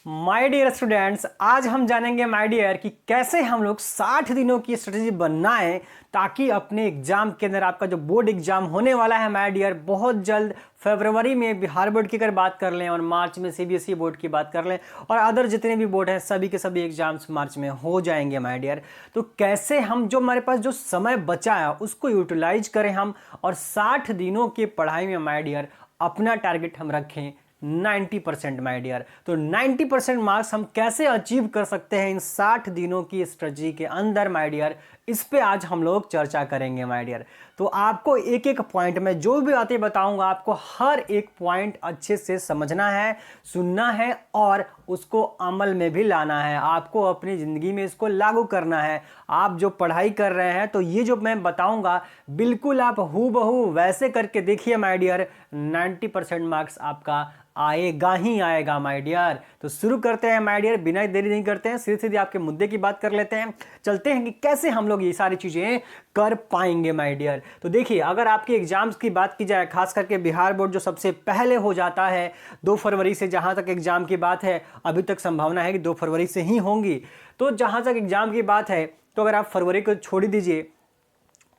My dear students, आज हम जानेंगे माय डियर कि कैसे हम लोग 60 दिनों की स्ट्रेटजी बनाएं ताकि अपने एग्जाम के अंदर आपका जो बोर्ड एग्जाम होने वाला है माय डियर बहुत जल्द फरवरी में बिहार बोर्ड की अगर बात कर लें और मार्च में सीबीएसई बोर्ड की बात कर लें और अदर जितने भी बोर्ड हैं सभी के सभी एग्जाम्स मार्च में हो जाएंगे माय डियर। तो कैसे हम जो हमारे पास जो समय बचा है उसको यूटिलाइज करें हम और 60 दिनों की पढ़ाई में माय डियर अपना टारगेट हम रखें 90% माय डियर। तो 90% मार्क्स हम कैसे अचीव कर सकते हैं इन 60 दिनों की स्ट्रेटजी के अंदर माय डियर, इस पे आज हम लोग चर्चा करेंगे माय डियर। तो आपको एक एक पॉइंट में जो भी बातें बताऊंगा आपको हर एक पॉइंट अच्छे से समझना है, सुनना है और उसको अमल में भी लाना है। आपको अपनी ज़िंदगी में इसको लागू करना है। आप जो पढ़ाई कर रहे हैं तो ये जो मैं बताऊंगा बिल्कुल आप हूबहू वैसे करके देखिए माय डियर, 90% मार्क्स आपका आएगा ही आएगा माय डियर। तो शुरू करते हैं माय डियर, बिना देरी नहीं करते हैं, सीधे सीधे आपके मुद्दे की बात कर लेते हैं। चलते हैं कि कैसे हम लोग ये सारी चीजें कर पाएंगे माय डियर। तो देखिए, अगर आपके एग्जाम्स की बात की जाए, खास करके बिहार बोर्ड जो सबसे पहले हो जाता है 2 फरवरी से, जहां तक एग्जाम की बात है अभी तक संभावना है कि 2 फरवरी से ही होंगी। तो जहां तक एग्जाम की बात है तो अगर आप फरवरी को छोड़ दीजिए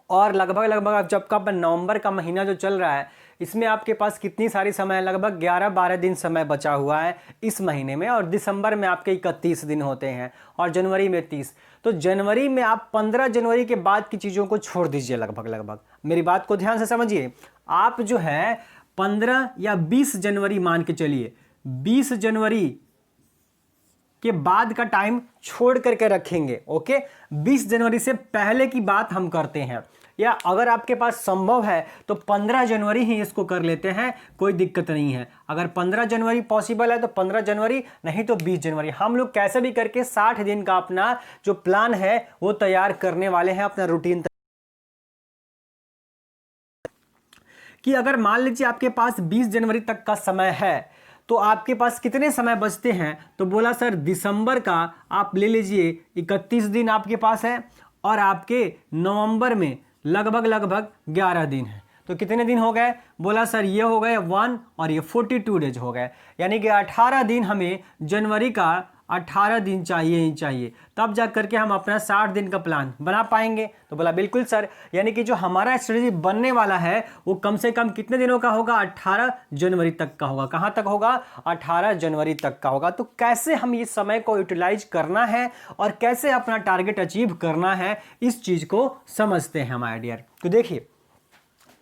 और लगभग आप जब का नवंबर का महीना जो चल रहा है इसमें आपके पास कितनी सारी समय है, लगभग 11-12 दिन समय बचा हुआ है इस महीने में। और दिसंबर में आपके 31 दिन होते हैं और जनवरी में 30। तो जनवरी में आप 15 जनवरी के बाद की चीज़ों को छोड़ दीजिए। लगभग मेरी बात को ध्यान से समझिए। आप जो है 15 या 20 जनवरी मान के चलिए, 20 जनवरी के बाद का टाइम छोड़ करके रखेंगे। ओके, 20 जनवरी से पहले की बात हम करते हैं, या अगर आपके पास संभव है तो 15 जनवरी ही इसको कर लेते हैं, कोई दिक्कत नहीं है। अगर 15 जनवरी पॉसिबल है तो 15 जनवरी, नहीं तो 20 जनवरी। हम लोग कैसे भी करके 60 दिन का अपना जो प्लान है वो तैयार करने वाले हैं, अपना रूटीन। कि अगर मान लीजिए आपके पास 20 जनवरी तक का समय है तो आपके पास कितने समय बचते हैं, तो बोला सर दिसंबर का आप ले लीजिए 31 दिन आपके पास है और आपके नवंबर में लगभग 11 दिन है। तो कितने दिन हो गए, बोला सर ये हो गए 1 और ये 42 डेज हो गए, यानी कि 18 दिन हमें जनवरी का 18 दिन चाहिए ही चाहिए, तब जा करके हम अपना 60 दिन का प्लान बना पाएंगे। तो बोला बिल्कुल सर, यानी कि जो हमारा स्ट्रेटजी बनने वाला है वो कम से कम कितने दिनों का होगा, 18 जनवरी तक का होगा। कहां तक होगा, 18 जनवरी तक का होगा। तो कैसे हम इस समय को यूटिलाइज करना है और कैसे अपना टारगेट अचीव करना है, इस चीज को समझते हैं माय डियर। तो देखिए,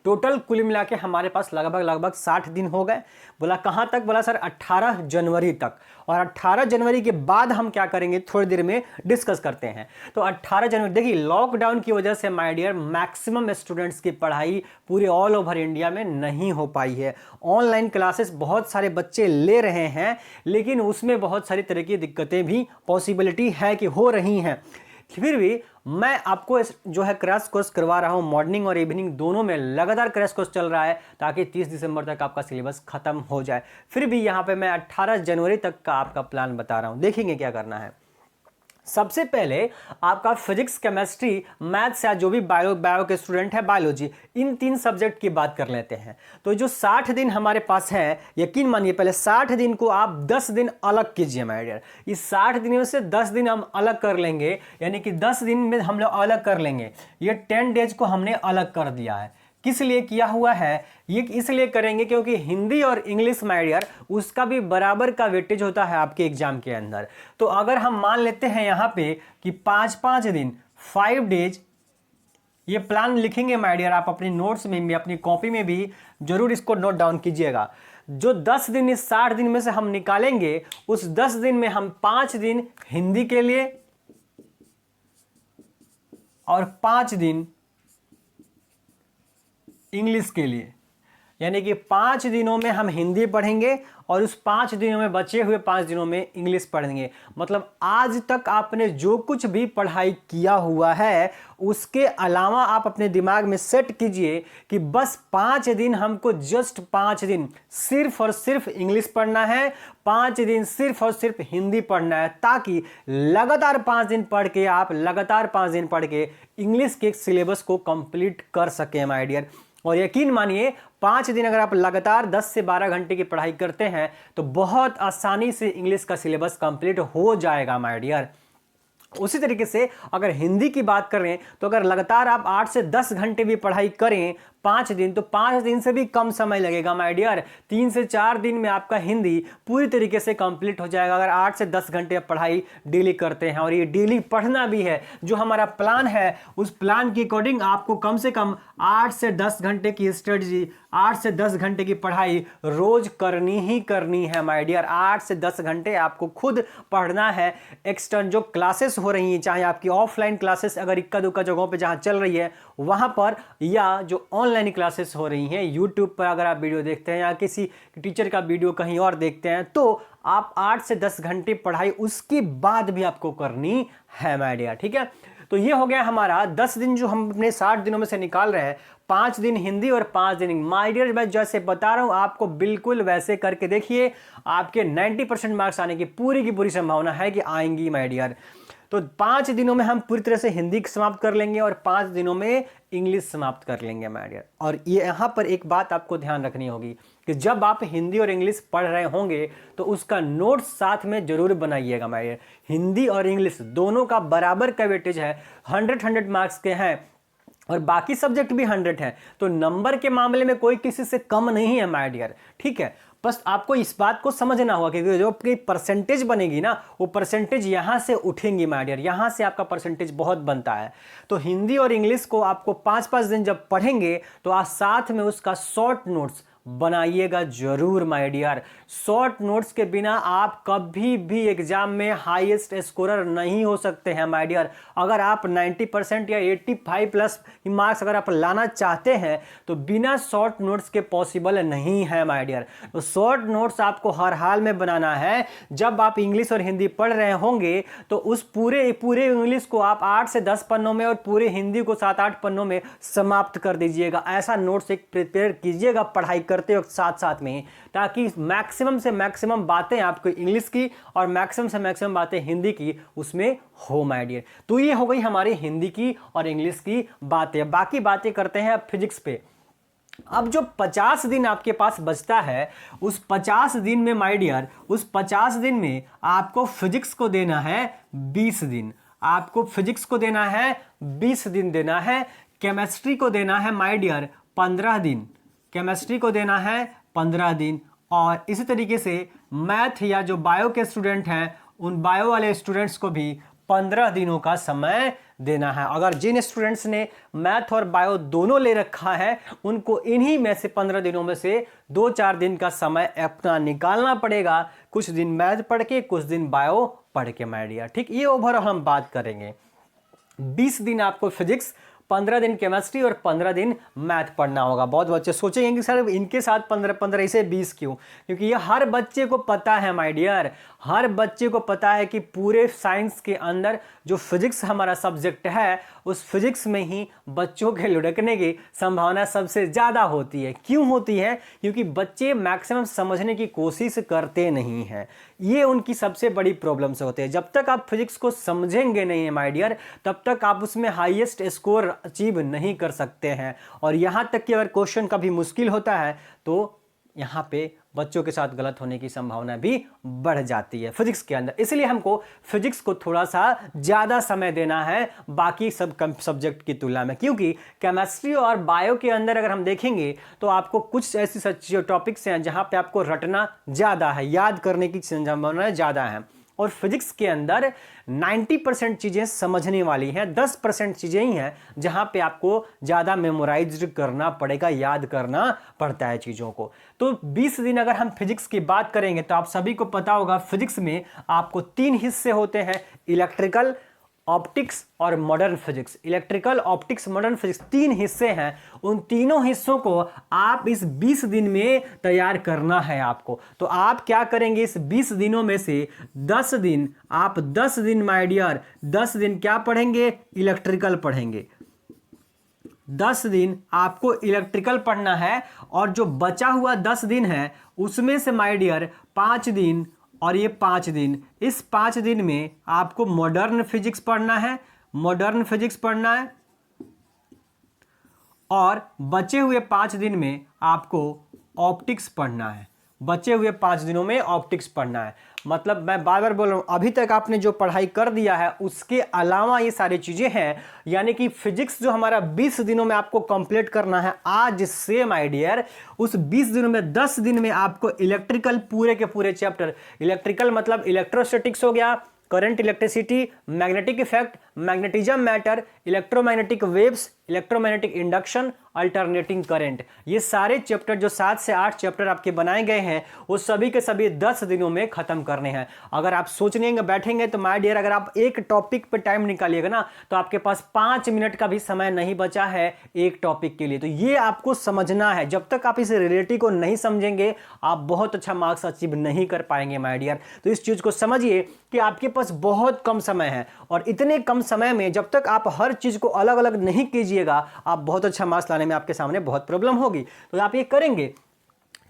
टोटल कुल मिला के हमारे पास लगभग 60 दिन हो गए। बोला कहां तक, बोला सर 18 जनवरी तक। और 18 जनवरी के बाद हम क्या करेंगे थोड़ी देर में डिस्कस करते हैं। तो 18 जनवरी, देखिए लॉकडाउन की वजह से माय डियर मैक्सिमम स्टूडेंट्स की पढ़ाई पूरे ऑल ओवर इंडिया में नहीं हो पाई है। ऑनलाइन क्लासेस बहुत सारे बच्चे ले रहे हैं, लेकिन उसमें बहुत सारी तरह की दिक्कतें भी पॉसिबिलिटी है कि हो रही हैं। फिर भी मैं आपको जो है क्रैश कोर्स करवा रहा हूं, मॉर्निंग और इवनिंग दोनों में लगातार क्रैश कोर्स चल रहा है ताकि 30 दिसंबर तक आपका सिलेबस खत्म हो जाए। फिर भी यहां पे मैं 18 जनवरी तक का आपका प्लान बता रहा हूं। देखेंगे क्या करना है। सबसे पहले आपका फिजिक्स, केमिस्ट्री, मैथ्स या जो भी बायो के स्टूडेंट है बायोलॉजी, इन 3 सब्जेक्ट की बात कर लेते हैं। तो जो 60 दिन हमारे पास है, यकीन मानिए पहले 60 दिन को आप 10 दिन अलग कीजिए माय डियर। इस 60 दिनों से 10 दिन हम अलग कर लेंगे, यानी कि 10 दिन में हम लोग अलग कर लेंगे। ये 10 डेज को हमने अलग कर दिया है। किस लिए किया हुआ है, ये इसलिए करेंगे क्योंकि हिंदी और इंग्लिश माय डियर उसका भी बराबर का वेटेज होता है आपके एग्जाम के अंदर। तो अगर हम मान लेते हैं यहां पे कि 5-5 दिन 5 डेज, ये प्लान लिखेंगे माय डियर आप अपनी नोट्स में भी, अपनी कॉपी में भी जरूर इसको नोट डाउन कीजिएगा। जो 10 दिन इस 60 दिन में से हम निकालेंगे, उस 10 दिन में हम 5 दिन हिंदी के लिए और 5 दिन इंग्लिश के लिए, यानी कि 5 दिनों में हम हिंदी पढ़ेंगे और उस 5 दिनों में बचे हुए 5 दिनों में इंग्लिश पढ़ेंगे। मतलब आज तक आपने जो कुछ भी पढ़ाई किया हुआ है उसके अलावा आप अपने दिमाग में सेट कीजिए कि बस 5 दिन हमको, जस्ट 5 दिन सिर्फ और सिर्फ इंग्लिश पढ़ना है, 5 दिन सिर्फ और सिर्फ हिंदी पढ़ना है, ताकि लगातार 5 दिन पढ़ के आप लगातार 5 दिन पढ़ के इंग्लिश के सिलेबस को कंप्लीट कर सकें माय डियर। और यकीन मानिए 5 दिन अगर आप लगातार 10 से 12 घंटे की पढ़ाई करते हैं तो बहुत आसानी से इंग्लिश का सिलेबस कंप्लीट हो जाएगा माय डियर। उसी तरीके से अगर हिंदी की बात करें तो अगर लगातार आप 8 से 10 घंटे भी पढ़ाई करें 5 दिन, तो 5 दिन से भी कम समय लगेगा माय डियर। 3 से 4 दिन में आपका हिंदी पूरी तरीके से कंप्लीट हो जाएगा अगर 8 से 10 घंटे आप पढ़ाई डेली करते हैं। और ये डेली पढ़ना भी है, जो हमारा प्लान है उस प्लान के अकॉर्डिंग आपको कम से कम 8 से 10 घंटे की स्टडी, 8 से 10 घंटे की पढ़ाई रोज करनी ही करनी है माय डियर। 8 से 10 घंटे आपको खुद पढ़ना है। एक्सटर्न जो क्लासेस हो रही हैं, चाहे आपकी ऑफलाइन क्लासेस अगर इक्का दुक्का जगहों पे जहां चल रही है वहां पर, या जो ऑनलाइन क्लासेस हो रही हैं यूट्यूब पर अगर आप वीडियो देखते हैं या किसी टीचर का वीडियो कहीं और देखते हैं, तो आप 8 से 10 घंटे पढ़ाई उसके बाद भी आपको करनी है माय डियर। ठीक है, तो ये हो गया हमारा 10 दिन जो हम अपने 60 दिनों में से निकाल रहे हैं। 5 दिन हिंदी और 5 दिन माय डियर। मैं जैसे बता रहा हूं आपको बिल्कुल वैसे करके देखिए, आपके 90% मार्क्स आने की पूरी संभावना है कि आएंगी माय डियर। तो 5 दिनों में हम पूरी तरह से हिंदी समाप्त कर लेंगे और 5 दिनों में इंग्लिश समाप्त कर लेंगे माय डियर। और ये यहाँ पर एक बात आपको ध्यान रखनी होगी कि जब आप हिंदी और इंग्लिश पढ़ रहे होंगे तो उसका नोट्स साथ में जरूर बनाइएगा माय डियर। हिंदी और इंग्लिश दोनों का बराबर का वेटेज है, 100 मार्क्स के हैं और बाकी सब्जेक्ट भी 100 है, तो नंबर के मामले में कोई किसी से कम नहीं है माय डियर। ठीक है, बस आपको इस बात को समझना होगा कि जो आपकी परसेंटेज बनेगी ना, वो परसेंटेज यहां से उठेंगी माय डियर, यहां से आपका परसेंटेज बहुत बनता है। तो हिंदी और इंग्लिश को आपको 5-5 दिन जब पढ़ेंगे तो आप साथ में उसका शॉर्ट नोट्स बनाइएगा जरूर माय डियर। शॉर्ट नोट्स के बिना आप कभी भी एग्जाम में हाईएस्ट स्कोरर नहीं हो सकते हैं माय डियर। अगर आप 90% या 85 प्लस मार्क्स अगर आप लाना चाहते हैं तो बिना शॉर्ट नोट्स के पॉसिबल नहीं है माय डियर। तो शॉर्ट नोट्स आपको हर हाल में बनाना है। जब आप इंग्लिश और हिंदी पढ़ रहे होंगे तो उस पूरे इंग्लिश को आप 8 से 10 पन्नों में और पूरे हिंदी को 7-8 पन्नों में समाप्त कर दीजिएगा। ऐसा नोट्स एक प्रिपेयर कीजिएगा पढ़ाई करते वक्त साथ साथ में, ताकि मैक्सिमम से मैक्सिमम बातें आपको इंग्लिश की और मैक्सिमम से मैक्सिमम बातें हिंदी की उसमें हो माय डियर। तो ये हो गई हमारी हिंदी की और इंग्लिश की बातें। बाकी बातें करते हैं अब फिजिक्स पे। अब जो 50 दिन आपके पास बचता है, उस 50 दिन में माय डियर, उस 50 दिन में आपको फिजिक्स को देना है 20 दिन। आपको फिजिक्स को देना है 20 दिन देना है। केमिस्ट्री को देना है माय डियर 15 दिन। केमिस्ट्री को देना है 15 दिन। और इसी तरीके से मैथ या जो बायो के स्टूडेंट हैं उन बायो वाले स्टूडेंट्स को भी 15 दिनों का समय देना है। अगर जिन स्टूडेंट्स ने मैथ और बायो दोनों ले रखा है उनको इन्हीं में से 15 दिनों में से 2-4 दिन का समय अपना निकालना पड़ेगा। कुछ दिन मैथ पढ़ के, कुछ दिन बायो पढ़ के माय डियर। ठीक, ये ओवरऑल हम बात करेंगे। 20 दिन आपको फिजिक्स, 15 दिन केमिस्ट्री और 15 दिन मैथ पढ़ना होगा। बहुत बच्चे सोचेंगे कि सर इनके साथ 15-15 इसे 20 क्यों? क्योंकि ये हर बच्चे को पता है माय डियर, हर बच्चे को पता है कि पूरे साइंस के अंदर जो फिजिक्स हमारा सब्जेक्ट है उस फिजिक्स में ही बच्चों के लुढ़कने की संभावना सबसे ज़्यादा होती है। क्यों होती है? क्योंकि बच्चे मैक्सिमम समझने की कोशिश करते नहीं हैं। ये उनकी सबसे बड़ी प्रॉब्लम से होते हैं। जब तक आप फिजिक्स को समझेंगे नहीं है माय डियर, तब तक आप उसमें हाईएस्ट स्कोर अचीव नहीं कर सकते हैं। और यहाँ तक कि अगर क्वेश्चन कभी मुश्किल होता है तो यहाँ पे बच्चों के साथ गलत होने की संभावना भी बढ़ जाती है फिजिक्स के अंदर। इसलिए हमको फिजिक्स को थोड़ा सा ज़्यादा समय देना है बाकी सब सब्जेक्ट की तुलना में। क्योंकि केमिस्ट्री और बायो के अंदर अगर हम देखेंगे तो आपको कुछ ऐसी टॉपिक्स हैं जहाँ पे आपको रटना ज़्यादा है, याद करने की संभावना ज़्यादा है। और फिजिक्स के अंदर 90% चीज़ें समझने वाली हैं, 10% चीज़ें ही हैं जहां पे आपको ज़्यादा मेमोराइज करना पड़ेगा, याद करना पड़ता है चीज़ों को। तो 20 दिन अगर हम फिजिक्स की बात करेंगे तो आप सभी को पता होगा फिजिक्स में आपको 3 हिस्से होते हैं, इलेक्ट्रिकल, ऑप्टिक्स और modern physics. Electrical, optics, modern physics 3 हिस्से हैं। उन तीनों हिस्सों को आप इस 20 दिन में तैयार करना है आपको। तो आप क्या करेंगे, इस 20 दिनों में से 10 दिन, आप 10 दिन माय डियर, 10 दिन क्या पढ़ेंगे? इलेक्ट्रिकल पढ़ेंगे। 10 दिन आपको इलेक्ट्रिकल पढ़ना है और जो बचा हुआ 10 दिन है उसमें से माय डियर 5 दिन और ये 5 दिन, इस 5 दिन में आपको मॉडर्न फिजिक्स पढ़ना है, मॉडर्न फिजिक्स पढ़ना है। और बचे हुए 5 दिन में आपको ऑप्टिक्स पढ़ना है। बचे हुए 5 दिनों में ऑप्टिक्स पढ़ना है। मतलब मैं बार बार बोल रहा हूँ, अभी तक आपने जो पढ़ाई कर दिया है उसके अलावा ये सारी चीज़ें हैं, यानी कि फिजिक्स जो हमारा 20 दिनों में आपको कंप्लीट करना है आज से माय डियर, उस 20 दिनों में 10 दिन में आपको इलेक्ट्रिकल पूरे के पूरे चैप्टर, इलेक्ट्रिकल मतलब इलेक्ट्रोस्टैटिक्स हो गया, current, electricity, magnetic effect, magnetism matter, electromagnetic waves, electromagnetic induction, alternating current, ये सारे चैप्टर जो 7 से 8 चैप्टर आपके बनाए गए हैं वो सभी के सभी 10 दिनों में खत्म करने हैं। अगर आप सोचने बैठेंगे तो माय डियर, अगर आप एक टॉपिक पे टाइम निकालिएगा ना तो आपके पास 5 मिनट का भी समय नहीं बचा है एक टॉपिक के लिए। तो ये आपको समझना है, जब तक आप इस रिलेटिव को नहीं समझेंगे आप बहुत अच्छा मार्क्स अचीव नहीं कर पाएंगे माय डियर। तो इस चीज को समझिए कि आपके पास बहुत कम समय है और इतने कम समय में जब तक आप हर चीज को अलग अलग नहीं कीजिएगा आप बहुत अच्छा मार्क्स लाने में आपके सामने बहुत प्रॉब्लम होगी। तो आप ये करेंगे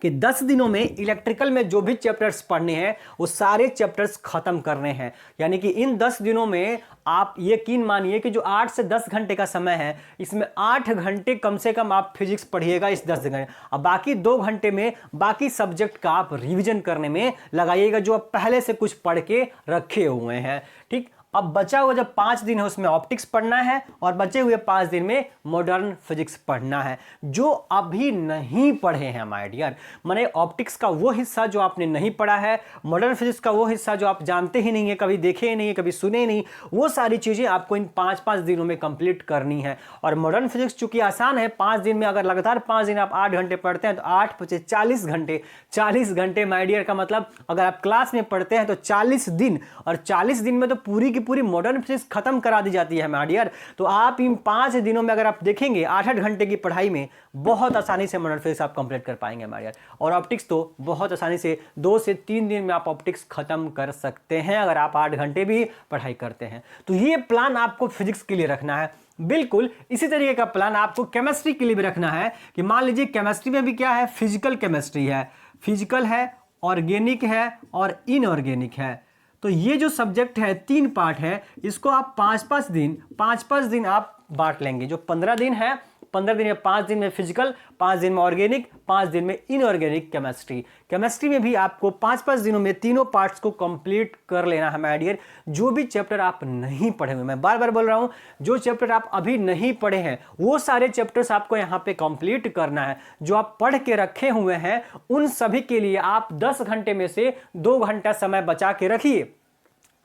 कि 10 दिनों में इलेक्ट्रिकल में जो भी चैप्टर्स पढ़ने हैं वो सारे चैप्टर्स खत्म करने हैं। यानी कि इन 10 दिनों में आप यकीन मानिए कि जो 8 से 10 घंटे का समय है इसमें 8 घंटे कम से कम आप फिजिक्स पढ़िएगा इस 10 घंटे, अब बाकी 2 घंटे में बाकी सब्जेक्ट का आप रिवीजन करने में लगाइएगा जो आप पहले से कुछ पढ़ के रखे हुए हैं। ठीक, अब बचा हुआ जब 5 दिन है उसमें ऑप्टिक्स पढ़ना है और बचे हुए 5 दिन में मॉडर्न फिजिक्स पढ़ना है जो अभी नहीं पढ़े हैं माय डियर। माने ऑप्टिक्स का वो हिस्सा जो आपने नहीं पढ़ा है, मॉडर्न फिजिक्स का वो हिस्सा जो आप जानते ही नहीं है, कभी देखे ही नहीं है, कभी सुने ही नहीं, वो सारी चीजें आपको इन 5-5 दिनों में कंप्लीट करनी है। और मॉडर्न फिजिक्स चूंकि आसान है, 5 दिन में अगर लगातार 5 दिन आप 8 घंटे पढ़ते हैं तो 8 बचे 40 घंटे। 40 घंटे माय डियर का मतलब अगर आप क्लास में पढ़ते हैं तो 40 दिन, और 40 दिन में तो पूरी मॉडर्न फिजिक्स खत्म करा दी जाती है माय डियर। तो आप इन 5 दिनों में अगर आप देखेंगे 8-8 घंटे की पढ़ाई में बहुत आसानी से मॉडर्न फिजिक्स आप कंप्लीट कर पाएंगे माय डियर। और ऑप्टिक्स तो बहुत आसानी से 2 से 3 दिन में आप ऑप्टिक्स खत्म कर सकते हैं अगर आप 8 घंटे भी पढ़ाई करते हैं। तो ये प्लान आपको फिजिक्स के लिए रखना है। बिल्कुल इसी तरीके का प्लान आपको केमिस्ट्री के लिए भी रखना है कि मान लीजिए केमिस्ट्री में भी क्या है, फिजिकल केमिस्ट्री है, फिजिकल है, ऑर्गेनिक है और इनऑर्गेनिक है। तो ये जो सब्जेक्ट है 3 पार्ट है, इसको आप 5-5 दिन आप बांट लेंगे। जो 15 दिन है, 15 दिन में 5 दिन में फिजिकल, 5 दिन में ऑर्गेनिक, 5 दिन में इनऑर्गेनिक केमिस्ट्री। केमिस्ट्री में भी आपको 5-5 दिनों में तीनों पार्ट्स को कंप्लीट कर लेना है माय डियर। जो भी चैप्टर आप नहीं पढ़े हुए, मैं बार बार बोल रहा हूं, जो चैप्टर आप अभी नहीं पढ़े हैं वो सारे चैप्टर्स आपको यहां पे कंप्लीट करना है। जो आप पढ़ के रखे हुए हैं उन सभी के लिए आप 10 घंटे में से 2 घंटा समय बचा के रखिए।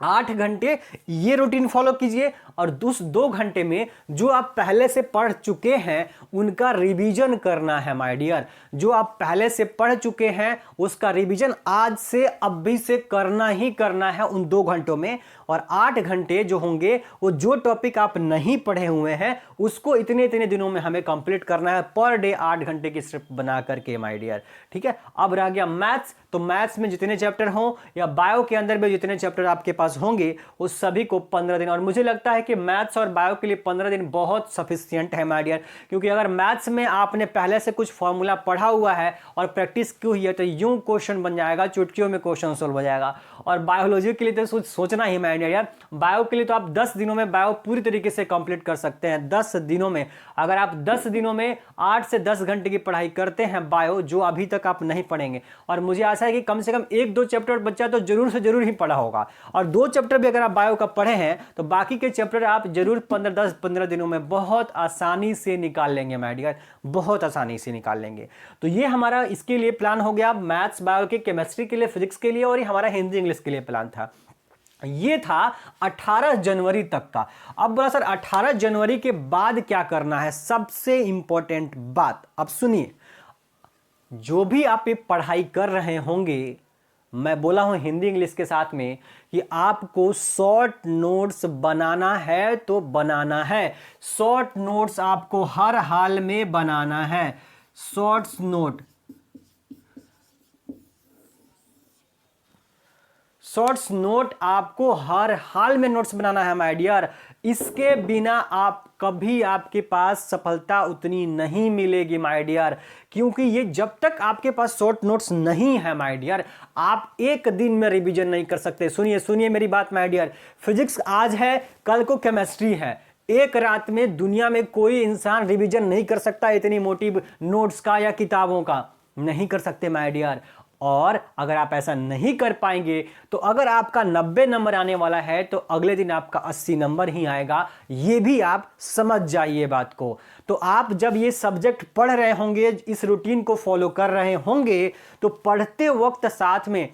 8 घंटे ये रूटीन फॉलो कीजिए और 2 घंटे में जो आप पहले से पढ़ चुके हैं उनका रिवीजन करना है माय डियर। जो आप पहले से पढ़ चुके हैं उसका रिवीजन आज से अभी से करना ही करना है उन 2 घंटों में। और 8 घंटे जो होंगे वो जो टॉपिक आप नहीं पढ़े हुए हैं उसको इतने इतने दिनों में हमें कंप्लीट करना है, पर डे 8 घंटे की स्ट्रिप बना करके माय डियर। ठीक है, अब रह गया मैथ्स। तो मैथ्स में जितने चैप्टर हों या बायो के अंदर भी जितने चैप्टर आपके पास होंगे उस सभी को 15 दिन, और मुझे लगता है कि मैथ्स और बायो के लिए 15 दिन बहुत सफिशिएंट है माय डियर। क्योंकि अगर मैथ्स में आपने पहले से कुछ फॉर्मूला पढ़ा हुआ है और प्रैक्टिस की हुई है तो यूं क्वेश्चन बन जाएगा, चुटकियों में क्वेश्चन सोल्व हो जाएगा। और बायोलॉजी के लिए तो कुछ सोचना ही माय डियर यार। बायो के लिए तो आप 10 दिनों में बायो पूरी तरीके से कंप्लीट कर सकते हैं। 10 दिनों में अगर आप 10 दिनों में 8 से 10 घंटे की पढ़ाई करते हैं बायो, जो अभी तक आप नहीं पढ़ेंगे, और मुझे आशा है कि कम से कम 1-2 चैप्टर बच्चा तो जरूर से जरूर ही पढ़ा होगा, और 2 चैप्टर भी अगर आप बायो का पढ़े हैं तो बाकी के चैप्टर आप जरूर 10-15 दिनों में बहुत आसानी से निकाल लेंगे माय डियर, बहुत आसानी से निकाल लेंगे। तो ये हमारा इसके लिए प्लान हो गया, मैथ्स बायो के, केमिस्ट्री के लिए, फिजिक्स के लिए, और ये हमारा हिंदी इंग्लिश के लिए प्लान था। ये था 18 जनवरी तक का। अब बोला सर 18 जनवरी के बाद क्या करना है, सबसे इंपॉर्टेंट बात अब सुनिए। जो भी आप ये पढ़ाई कर रहे होंगे, मैं बोला हूं हिंदी इंग्लिश के साथ में कि आपको शॉर्ट नोट्स बनाना है तो बनाना है। शॉर्ट नोट्स आपको हर हाल में बनाना है। शॉर्ट्स नोट, शॉर्ट्स नोट आपको हर हाल में नोट्स बनाना है माय डियर। इसके बिना आप कभी आपके पास सफलता उतनी नहीं मिलेगी माय डियर, क्योंकि ये जब तक आपके पास शॉर्ट नोट्स नहीं है माय डियर आप एक दिन में रिवीजन नहीं कर सकते। सुनिए सुनिए मेरी बात माय डियर, फिजिक्स आज है, कल को केमिस्ट्री है, एक रात में दुनिया में कोई इंसान रिवीजन नहीं कर सकता इतनी मोटी नोट्स का या किताबों का, नहीं कर सकते माय डियर। और अगर आप ऐसा नहीं कर पाएंगे तो अगर आपका 90 नंबर आने वाला है तो अगले दिन आपका 80 नंबर ही आएगा, ये भी आप समझ जाइए बात को। तो आप जब ये सब्जेक्ट पढ़ रहे होंगे, इस रूटीन को फॉलो कर रहे होंगे, तो पढ़ते वक्त साथ में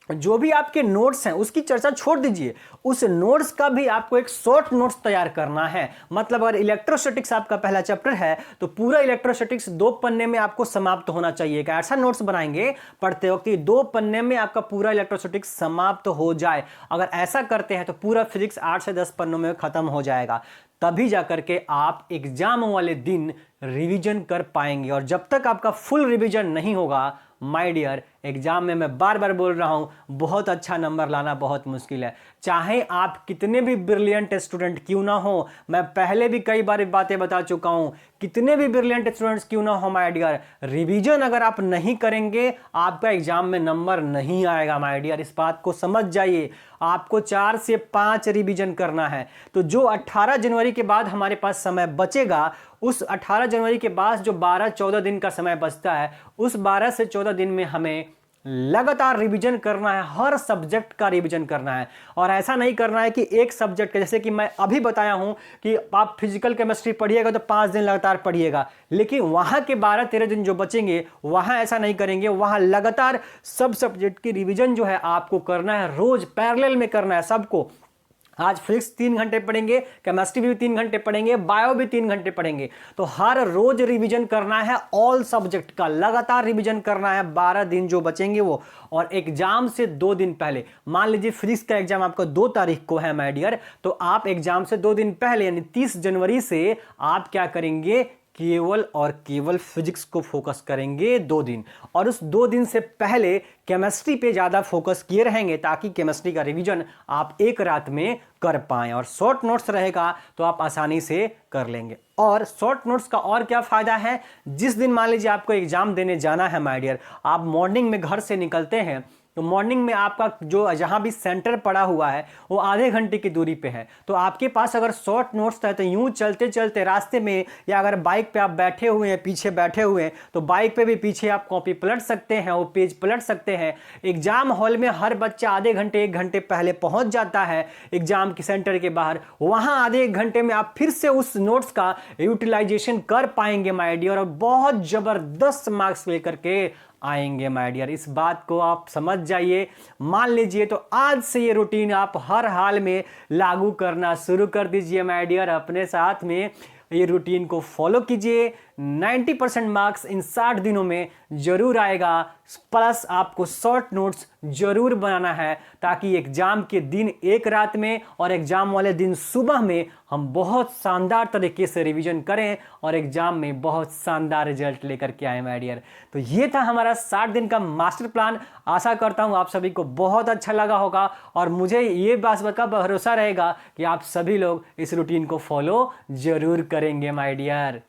जो भी आपके नोट्स हैं उसकी चर्चा छोड़ दीजिए, उस नोट्स का भी आपको एक शॉर्ट नोट्स तैयार करना है। मतलब अगर इलेक्ट्रोस्टैटिक्स आपका पहला चैप्टर है तो पूरा इलेक्ट्रोस्टैटिक्स 2 पन्ने में आपको समाप्त होना चाहिए। ऐसा नोट्स बनाएंगे पढ़ते वक्त 2 पन्ने में आपका पूरा इलेक्ट्रोस्टैटिक्स समाप्त हो जाए। अगर ऐसा करते हैं तो पूरा फिजिक्स 8 से 10 पन्नों में खत्म हो जाएगा, तभी जाकर के आप एग्जाम वाले दिन रिवीजन कर पाएंगे। और जब तक आपका फुल रिवीजन नहीं होगा माय डियर, एग्जाम में मैं बार बार बोल रहा हूं बहुत अच्छा नंबर लाना बहुत मुश्किल है। चाहे आप कितने भी ब्रिलियंट स्टूडेंट क्यों ना हो, मैं पहले भी कई बार बातें बता चुका हूं, कितने भी ब्रिलियंट स्टूडेंट्स क्यों ना हो माय डियर, रिवीजन अगर आप नहीं करेंगे आपका एग्जाम में नंबर नहीं आएगा माय डियर। इस बात को समझ जाइए। आपको 4 से 5 रिवीजन करना है। तो जो 18 जनवरी के बाद हमारे पास समय बचेगा, उस 18 जनवरी के बाद जो 12-14 दिन का समय बचता है, उस 12 से 14 दिन में हमें लगातार रिवीजन करना है, हर सब्जेक्ट का रिवीजन करना है। और ऐसा नहीं करना है कि एक सब्जेक्ट का, जैसे कि मैं अभी बताया हूं कि आप फिजिकल केमिस्ट्री पढ़िएगा तो 5 दिन लगातार पढ़िएगा, लेकिन वहां के 12-13 दिन जो बचेंगे वहां ऐसा नहीं करेंगे। वहां लगातार सब सब्जेक्ट की रिवीजन जो है आपको करना है, रोज पैरेलल में करना है सबको। आज फिजिक्स 3 घंटे पढ़ेंगे, केमिस्ट्री भी 3 घंटे पढ़ेंगे, बायो भी 3 घंटे पढ़ेंगे। तो हर रोज रिवीजन करना है, ऑल सब्जेक्ट का लगातार रिवीजन करना है 12 दिन जो बचेंगे वो। और एग्जाम से 2 दिन पहले, मान लीजिए फिजिक्स का एग्जाम आपका 2 तारीख को है माय डियर, तो आप एग्जाम से 2 दिन पहले यानी 30 जनवरी से आप क्या करेंगे, केवल और केवल फिजिक्स को फोकस करेंगे 2 दिन। और उस 2 दिन से पहले केमिस्ट्री पे ज़्यादा फोकस किए रहेंगे, ताकि केमिस्ट्री का रिवीजन आप एक रात में कर पाएं। और शॉर्ट नोट्स रहेगा तो आप आसानी से कर लेंगे। और शॉर्ट नोट्स का और क्या फ़ायदा है, जिस दिन मान लीजिए आपको एग्जाम देने जाना है माय डियर, आप मॉर्निंग में घर से निकलते हैं, तो मॉर्निंग में आपका जो जहां भी सेंटर पड़ा हुआ है वो आधे घंटे की दूरी पे है। तो आपके पास अगर शॉर्ट नोट्स है तो यूं चलते चलते रास्ते में, या अगर बाइक पे आप बैठे हुए हैं, पीछे बैठे हुए हैं, तो बाइक पे भी पीछे आप कॉपी पलट सकते हैं, वो पेज पलट सकते हैं। एग्जाम हॉल में हर बच्चा आधे घंटे 1 घंटे पहले पहुंच जाता है एग्जाम के सेंटर के बाहर। वहां आधे 1 घंटे में आप फिर से उस नोट्स का यूटिलाइजेशन कर पाएंगे माय डियर, और बहुत जबरदस्त मार्क्स लेकर के आएंगे माय डियर। इस बात को आप समझ जाइए। मान लीजिए तो आज से ये रूटीन आप हर हाल में लागू करना शुरू कर दीजिए माय डियर। अपने साथ में ये रूटीन को फॉलो कीजिए। 90% मार्क्स इन 60 दिनों में जरूर आएगा। प्लस आपको शॉर्ट नोट्स जरूर बनाना है, ताकि एग्जाम के दिन एक रात में और एग्जाम वाले दिन सुबह में हम बहुत शानदार तरीके से रिवीजन करें और एग्जाम में बहुत शानदार रिजल्ट लेकर के आए माय डियर। तो ये था हमारा 60 दिन का मास्टर प्लान। आशा करता हूँ आप सभी को बहुत अच्छा लगा होगा, और मुझे ये बात का भरोसा रहेगा कि आप सभी लोग इस रूटीन को फॉलो जरूर करेंगे माय डियर।